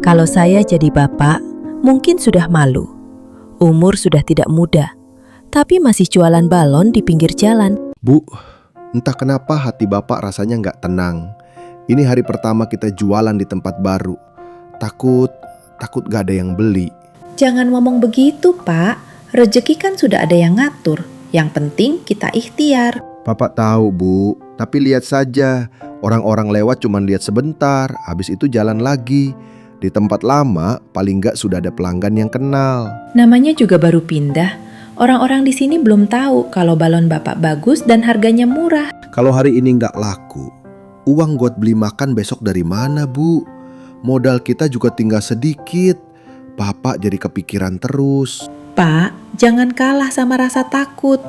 Kalau saya jadi bapak, mungkin sudah malu. Umur sudah tidak muda, tapi masih jualan balon di pinggir jalan. Bu, entah kenapa hati bapak rasanya nggak tenang. Ini hari pertama kita jualan di tempat baru. Takut gak ada yang beli. Jangan ngomong begitu, Pak. Rezeki kan sudah ada yang ngatur. Yang penting kita ikhtiar. Bapak tahu, Bu, tapi lihat saja. Orang-orang lewat cuma lihat sebentar, habis itu jalan lagi. Di tempat lama, paling nggak sudah ada pelanggan yang kenal. Namanya juga baru pindah. Orang-orang di sini belum tahu kalau balon Bapak bagus dan harganya murah. Kalau hari ini nggak laku, uang buat beli makan besok dari mana, Bu? Modal kita juga tinggal sedikit. Bapak jadi kepikiran terus. Pak, jangan kalah sama rasa takut.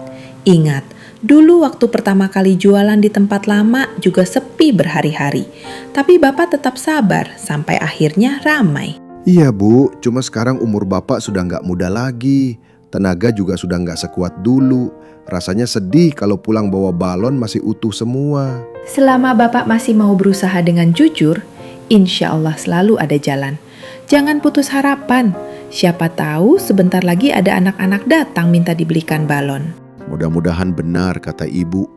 Ingat, dulu waktu pertama kali jualan di tempat lama juga sepi berhari-hari. Tapi Bapak tetap sabar sampai akhirnya ramai. Iya, Bu, cuma sekarang umur Bapak sudah nggak muda lagi. Tenaga juga sudah nggak sekuat dulu. Rasanya sedih kalau pulang bawa balon masih utuh semua. Selama Bapak masih mau berusaha dengan jujur, insya Allah selalu ada jalan. Jangan putus harapan. Siapa tahu sebentar lagi ada anak-anak datang minta dibelikan balon. Mudah-mudahan benar kata Ibu.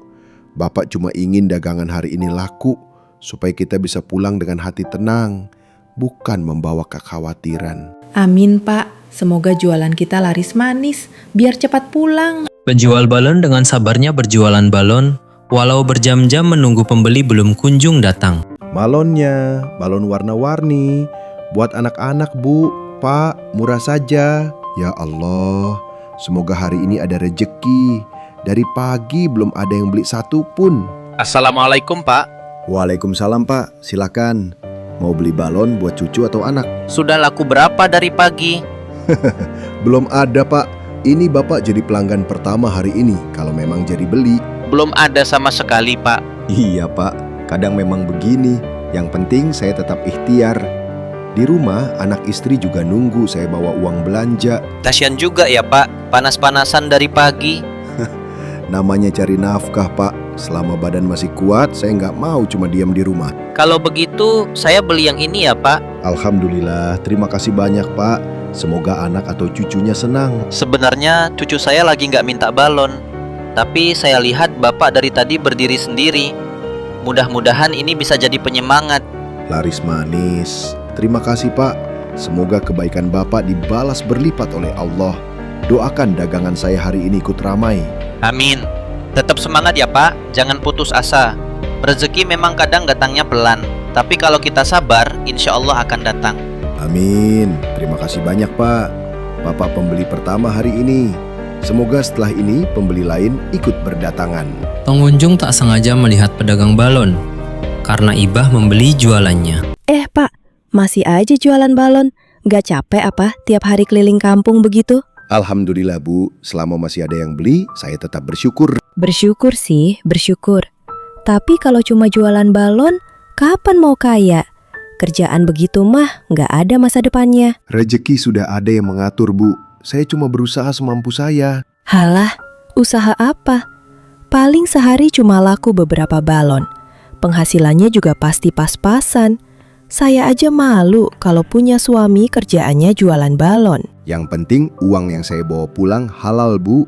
Bapak cuma ingin dagangan hari ini laku supaya kita bisa pulang dengan hati tenang, bukan membawa kekhawatiran. Amin, Pak. Semoga jualan kita laris manis, biar cepat pulang. Penjual balon dengan sabarnya berjualan balon, walau berjam-jam menunggu pembeli belum kunjung datang. Balonnya, balon warna-warni, buat anak-anak, Bu. Pak, murah saja. Ya Allah, semoga hari ini ada rejeki. Dari pagi belum ada yang beli satu pun. Assalamualaikum, Pak. Waalaikumsalam, Pak. Silakan. Mau beli balon buat cucu atau anak? Sudah laku berapa dari pagi? Belum ada, Pak. Ini Bapak jadi pelanggan pertama hari ini kalau memang jadi beli. Belum ada sama sekali, Pak. Iya, Pak. Kadang memang begini. Yang penting saya tetap ikhtiar. Di rumah, anak istri juga nunggu saya bawa uang belanja. Kasian juga ya, Pak. Panas-panasan dari pagi. Namanya cari nafkah, Pak. Selama badan masih kuat, saya nggak mau cuma diam di rumah. Kalau begitu, saya beli yang ini ya, Pak. Alhamdulillah, terima kasih banyak, Pak. Semoga anak atau cucunya senang. Sebenarnya cucu saya lagi nggak minta balon. Tapi saya lihat Bapak dari tadi berdiri sendiri. Mudah-mudahan ini bisa jadi penyemangat. Laris manis. Terima kasih, Pak. Semoga kebaikan Bapak dibalas berlipat oleh Allah. Doakan dagangan saya hari ini ikut ramai. Amin. Tetap semangat ya, Pak. Jangan putus asa. Rezeki memang kadang datangnya pelan. Tapi kalau kita sabar, insya Allah akan datang. Amin. Terima kasih banyak, Pak. Bapak pembeli pertama hari ini. Semoga setelah ini pembeli lain ikut berdatangan. Pengunjung tak sengaja melihat pedagang balon, karena Ibah membeli jualannya. Pak, masih aja jualan balon? Gak capek apa tiap hari keliling kampung begitu? Alhamdulillah, Bu. Selama masih ada yang beli, saya tetap bersyukur. Bersyukur sih, bersyukur. Tapi kalau cuma jualan balon, kapan mau kaya? Kerjaan begitu mah gak ada masa depannya. Rezeki sudah ada yang mengatur, Bu. Saya cuma berusaha semampu saya. Halah, usaha apa? Paling sehari cuma laku beberapa balon. Penghasilannya juga pasti pas-pasan. Saya aja malu kalau punya suami kerjaannya jualan balon. Yang penting uang yang saya bawa pulang halal, Bu.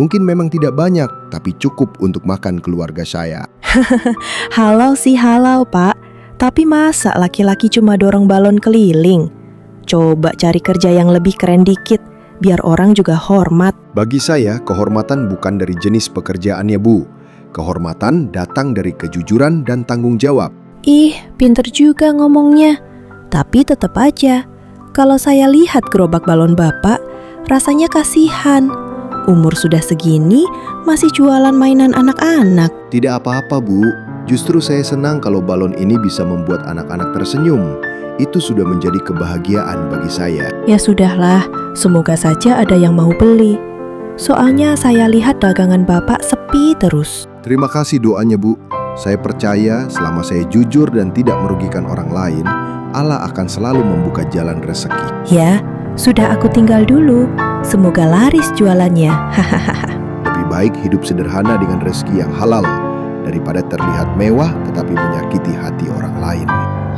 Mungkin memang tidak banyak, tapi cukup untuk makan keluarga saya. Halal sih halal, Pak. Tapi masa laki-laki cuma dorong balon keliling? Coba cari kerja yang lebih keren dikit, biar orang juga hormat. Bagi saya, kehormatan bukan dari jenis pekerjaannya, Bu. Kehormatan datang dari kejujuran dan tanggung jawab. Ih, pinter juga ngomongnya. Tapi tetap aja, kalau saya lihat gerobak balon Bapak, rasanya kasihan. Umur sudah segini, masih jualan mainan anak-anak. Tidak apa-apa, Bu. Justru saya senang kalau balon ini bisa membuat anak-anak tersenyum. Itu sudah menjadi kebahagiaan bagi saya. Ya sudahlah, semoga saja ada yang mau beli. Soalnya saya lihat dagangan Bapak sepi terus. Terima kasih doanya, Bu. Saya percaya selama saya jujur dan tidak merugikan orang lain, Allah akan selalu membuka jalan rezeki. Ya, sudah aku tinggal dulu. Semoga laris jualannya. Hahaha. Lebih baik hidup sederhana dengan rezeki yang halal daripada terlihat mewah tetapi menyakiti hati orang lain.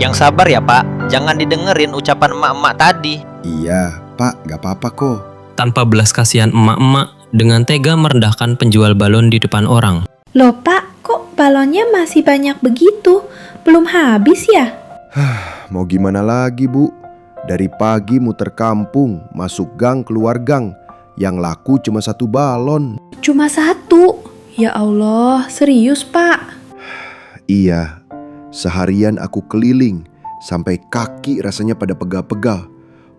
Yang sabar ya Pak, jangan didengerin ucapan emak-emak tadi. Iya, Pak, gak apa-apa kok. Tanpa belas kasihan emak-emak dengan tega merendahkan penjual balon di depan orang. Loh Pak, kok balonnya masih banyak begitu? Belum habis ya? Mau gimana lagi, Bu? Dari pagi muter kampung, masuk gang keluar gang. Yang laku cuma 1 balon. Cuma 1? Ya Allah, serius Pak? Iya, seharian aku keliling sampai kaki rasanya pada pegal-pegal.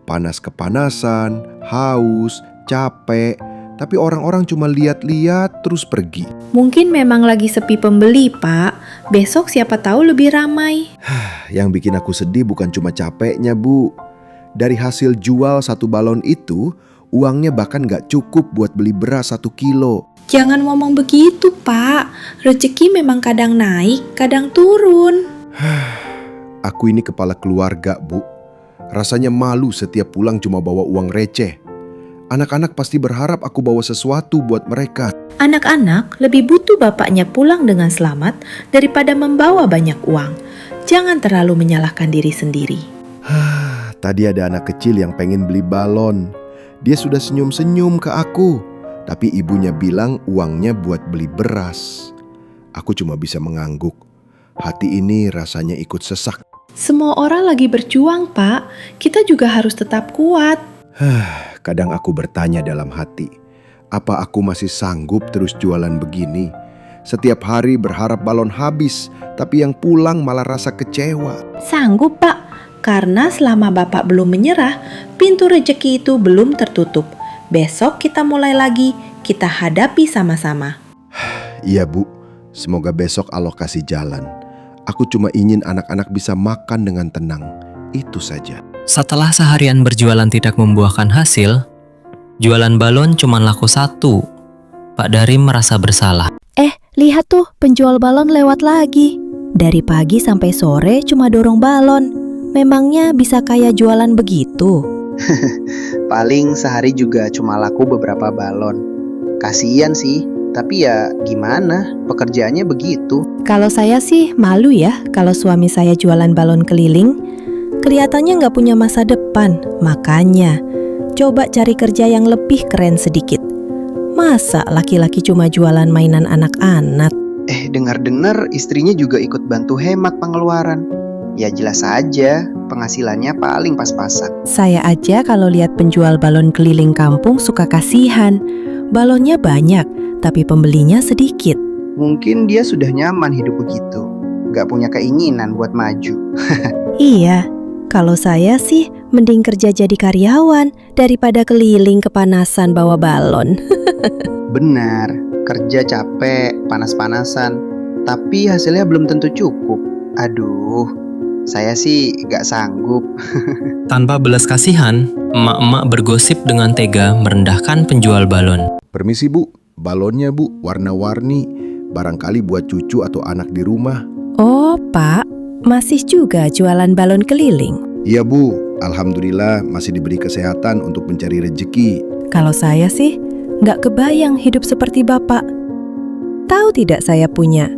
Panas kepanasan, haus, capek. Tapi orang-orang cuma lihat-lihat terus pergi. Mungkin memang lagi sepi pembeli Pak. Besok siapa tahu lebih ramai. Yang bikin aku sedih bukan cuma capeknya, Bu. Dari hasil jual 1 balon itu, uangnya bahkan gak cukup buat beli beras 1 kilo. Jangan ngomong begitu Pak. Rezeki memang kadang naik, kadang turun. Aku ini kepala keluarga, Bu. Rasanya malu setiap pulang cuma bawa uang receh. Anak-anak pasti berharap aku bawa sesuatu buat mereka. Anak-anak lebih butuh bapaknya pulang dengan selamat daripada membawa banyak uang. Jangan terlalu menyalahkan diri sendiri. Tadi ada anak kecil yang pengen beli balon. Dia sudah senyum-senyum ke aku. Tapi ibunya bilang uangnya buat beli beras. Aku cuma bisa mengangguk. Hati ini rasanya ikut sesak. Semua orang lagi berjuang Pak. Kita juga harus tetap kuat. Kadang aku bertanya dalam hati, apa aku masih sanggup terus jualan begini? Setiap hari berharap balon habis, tapi yang pulang malah rasa kecewa. Sanggup Pak, karena selama Bapak belum menyerah, pintu rezeki itu belum tertutup. Besok kita mulai lagi, kita hadapi sama-sama. Iya Bu, semoga besok Allah kasih jalan. Aku cuma ingin anak-anak bisa makan dengan tenang, itu saja. Setelah seharian berjualan tidak membuahkan hasil, jualan balon cuma laku 1. Pak Darim merasa bersalah. Lihat tuh, penjual balon lewat lagi. Dari pagi sampai sore cuma dorong balon. Memangnya bisa kayak jualan begitu? Paling sehari juga cuma laku beberapa balon. Kasian sih, tapi ya gimana, pekerjaannya begitu. Kalau saya sih malu ya kalau suami saya jualan balon keliling. Kelihatannya nggak punya masa depan. Makanya, coba cari kerja yang lebih keren sedikit. Masa laki-laki cuma jualan mainan anak-anak? Dengar-dengar istrinya juga ikut bantu hemat pengeluaran. Ya jelas saja, penghasilannya paling pas-pasan. Saya aja kalau lihat penjual balon keliling kampung suka kasihan. Balonnya banyak, tapi pembelinya sedikit. Mungkin dia sudah nyaman hidup begitu, gak punya keinginan buat maju. Iya, kalau saya sih mending kerja jadi karyawan daripada keliling kepanasan bawa balon. Benar, kerja capek, panas-panasan, tapi hasilnya belum tentu cukup. Aduh, saya sih gak sanggup. Tanpa belas kasihan, emak-emak bergosip dengan tega merendahkan penjual balon. Permisi Bu, balonnya Bu, warna-warni. Barangkali buat cucu atau anak di rumah. Oh, Pak, masih juga jualan balon keliling? Iya Bu, alhamdulillah masih diberi kesehatan untuk mencari rezeki. Kalau saya sih nggak kebayang hidup seperti Bapak. Tahu tidak saya punya?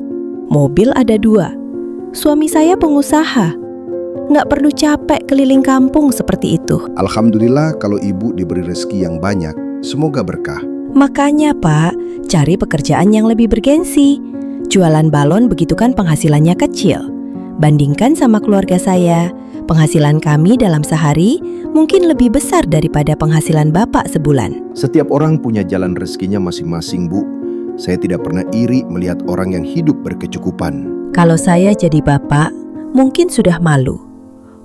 Mobil ada 2. Suami saya pengusaha. Nggak perlu capek keliling kampung seperti itu. Alhamdulillah kalau Ibu diberi rezeki yang banyak. Semoga berkah. Makanya Pak, cari pekerjaan yang lebih bergensi. Jualan balon begitu kan penghasilannya kecil. Bandingkan sama keluarga saya, penghasilan kami dalam sehari mungkin lebih besar daripada penghasilan Bapak sebulan. Setiap orang punya jalan rezekinya masing-masing Bu. Saya tidak pernah iri melihat orang yang hidup berkecukupan. Kalau saya jadi Bapak, mungkin sudah malu.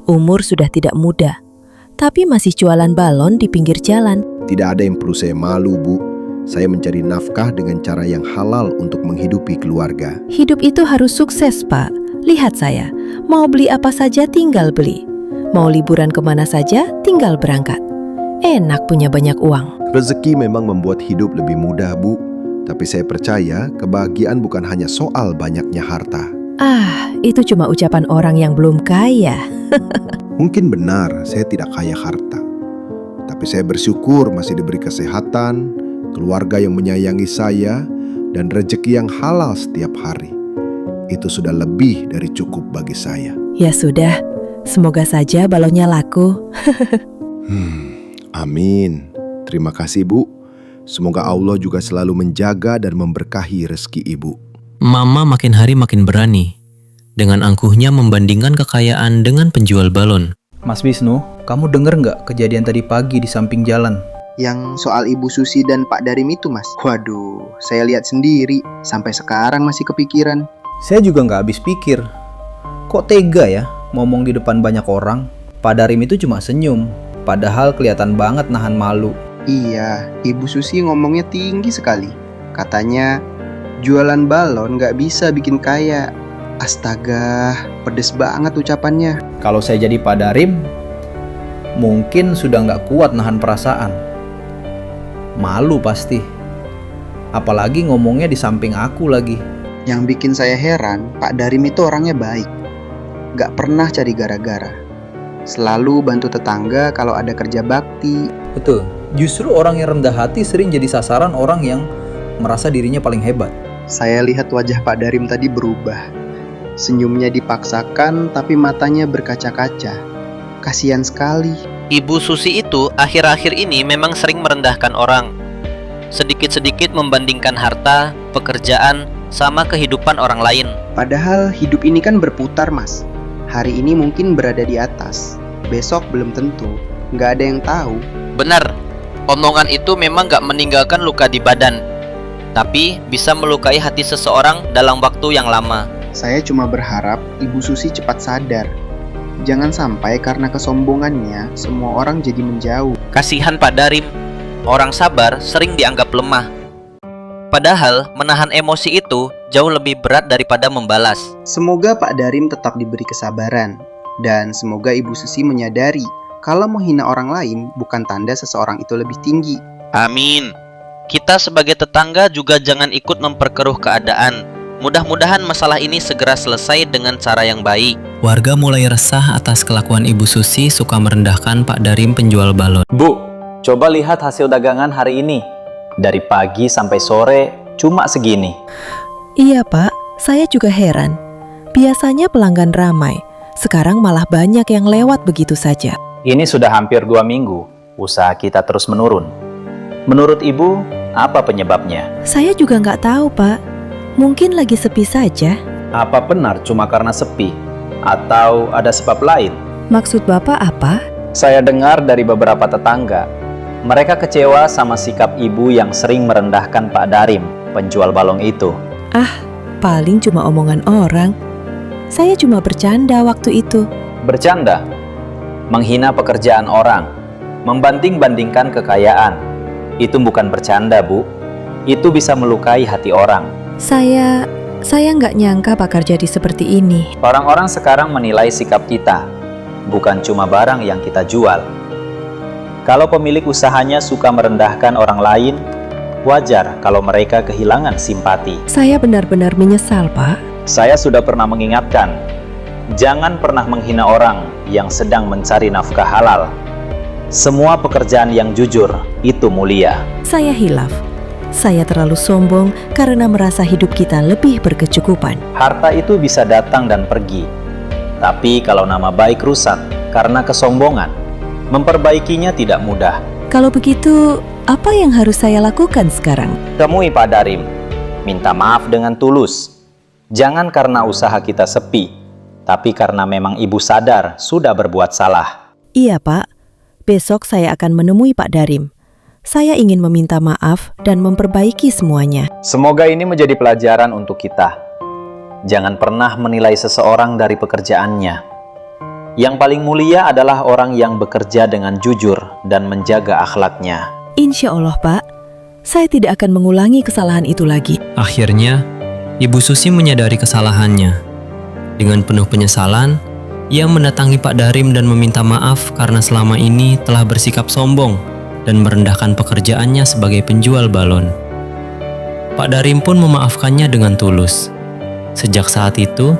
Umur sudah tidak muda, tapi masih jualan balon di pinggir jalan. Tidak ada yang perlu saya malu Bu. Saya mencari nafkah dengan cara yang halal untuk menghidupi keluarga. Hidup itu harus sukses, Pak. Lihat saya, mau beli apa saja tinggal beli. Mau liburan kemana saja tinggal berangkat. Enak punya banyak uang. Rezeki memang membuat hidup lebih mudah Bu. Tapi saya percaya kebahagiaan bukan hanya soal banyaknya harta. Itu cuma ucapan orang yang belum kaya. Mungkin benar saya tidak kaya harta. Tapi saya bersyukur masih diberi kesehatan, keluarga yang menyayangi saya, dan rezeki yang halal setiap hari. itu sudah lebih dari cukup bagi saya. Ya sudah, semoga saja balonnya laku. Amin. Terima kasih, Bu. Semoga Allah juga selalu menjaga dan memberkahi rezeki Ibu. Mama makin hari makin berani. Dengan angkuhnya membandingkan kekayaan dengan penjual balon. Mas Wisnu, kamu denger nggak kejadian tadi pagi di samping jalan? Yang soal Ibu Susi dan Pak Darim itu, Mas. Waduh, saya lihat sendiri. Sampai sekarang masih kepikiran. Saya juga nggak habis pikir. Kok tega ya ngomong di depan banyak orang? Pak Darim itu cuma senyum, padahal kelihatan banget nahan malu. Iya, Ibu Susi ngomongnya tinggi sekali. Katanya, jualan balon nggak bisa bikin kaya. Astaga, pedes banget ucapannya. Kalau saya jadi Pak Darim, mungkin sudah nggak kuat nahan perasaan. Malu pasti. Apalagi ngomongnya di samping aku lagi. Yang bikin saya heran, Pak Darim itu orangnya baik. Nggak pernah cari gara-gara. Selalu bantu tetangga kalau ada kerja bakti. Betul, justru orang yang rendah hati sering jadi sasaran orang yang merasa dirinya paling hebat. Saya lihat wajah Pak Darim tadi berubah. Senyumnya dipaksakan, tapi matanya berkaca-kaca. Kasihan sekali. Ibu Susi itu akhir-akhir ini memang sering merendahkan orang. Sedikit-sedikit membandingkan harta, pekerjaan, sama kehidupan orang lain. Padahal hidup ini kan berputar, Mas. Hari ini mungkin berada di atas, besok belum tentu. Nggak ada yang tahu. Benar, omongan itu memang gak meninggalkan luka di badan, tapi bisa melukai hati seseorang dalam waktu yang lama. Saya cuma berharap Ibu Susi cepat sadar. Jangan sampai karena kesombongannya semua orang jadi menjauh. Kasihan Pak Darim, orang sabar sering dianggap lemah. Padahal menahan emosi itu jauh lebih berat daripada membalas. Semoga Pak Darim tetap diberi kesabaran. Dan semoga Ibu Susi menyadari kalau menghina orang lain bukan tanda seseorang itu lebih tinggi. Amin. Kita sebagai tetangga juga jangan ikut memperkeruh keadaan. Mudah-mudahan masalah ini segera selesai dengan cara yang baik. Warga mulai resah atas kelakuan Ibu Susi suka merendahkan Pak Darim penjual balon. Bu, coba lihat hasil dagangan hari ini. Dari pagi sampai sore cuma segini. Iya Pak, saya juga heran. Biasanya pelanggan ramai, sekarang malah banyak yang lewat begitu saja. Ini sudah hampir 2 minggu, usaha kita terus menurun. Menurut Ibu, apa penyebabnya? Saya juga nggak tahu Pak, mungkin lagi sepi saja. Apa benar cuma karena sepi? Atau ada sebab lain? Maksud Bapak apa? Saya dengar dari beberapa tetangga, mereka kecewa sama sikap Ibu yang sering merendahkan Pak Darim, penjual balong itu. Paling cuma omongan orang. Saya cuma bercanda waktu itu. Bercanda, menghina pekerjaan orang, membanding-bandingkan kekayaan. Itu bukan bercanda, Bu. Itu bisa melukai hati orang. Saya nggak nyangka bakal jadi seperti ini. Orang-orang sekarang menilai sikap kita, bukan cuma barang yang kita jual. Kalau pemilik usahanya suka merendahkan orang lain, wajar kalau mereka kehilangan simpati. Saya benar-benar menyesal, Pak. Saya sudah pernah mengingatkan, jangan pernah menghina orang yang sedang mencari nafkah halal. Semua pekerjaan yang jujur itu mulia. Saya hilaf. Saya terlalu sombong karena merasa hidup kita lebih berkecukupan. Harta itu bisa datang dan pergi. Tapi kalau nama baik rusak karena kesombongan, memperbaikinya tidak mudah. Kalau begitu, apa yang harus saya lakukan sekarang? Temui Pak Darim, minta maaf dengan tulus. Jangan karena usaha kita sepi, tapi karena memang Ibu sadar sudah berbuat salah. Iya, Pak. Besok saya akan menemui Pak Darim. Saya ingin meminta maaf dan memperbaiki semuanya. Semoga ini menjadi pelajaran untuk kita. Jangan pernah menilai seseorang dari pekerjaannya. Yang paling mulia adalah orang yang bekerja dengan jujur dan menjaga akhlaknya. Insya Allah, Pak. Saya tidak akan mengulangi kesalahan itu lagi. Akhirnya, Ibu Susi menyadari kesalahannya. Dengan penuh penyesalan, ia mendatangi Pak Darim dan meminta maaf karena selama ini telah bersikap sombong dan merendahkan pekerjaannya sebagai penjual balon. Pak Darim pun memaafkannya dengan tulus. Sejak saat itu,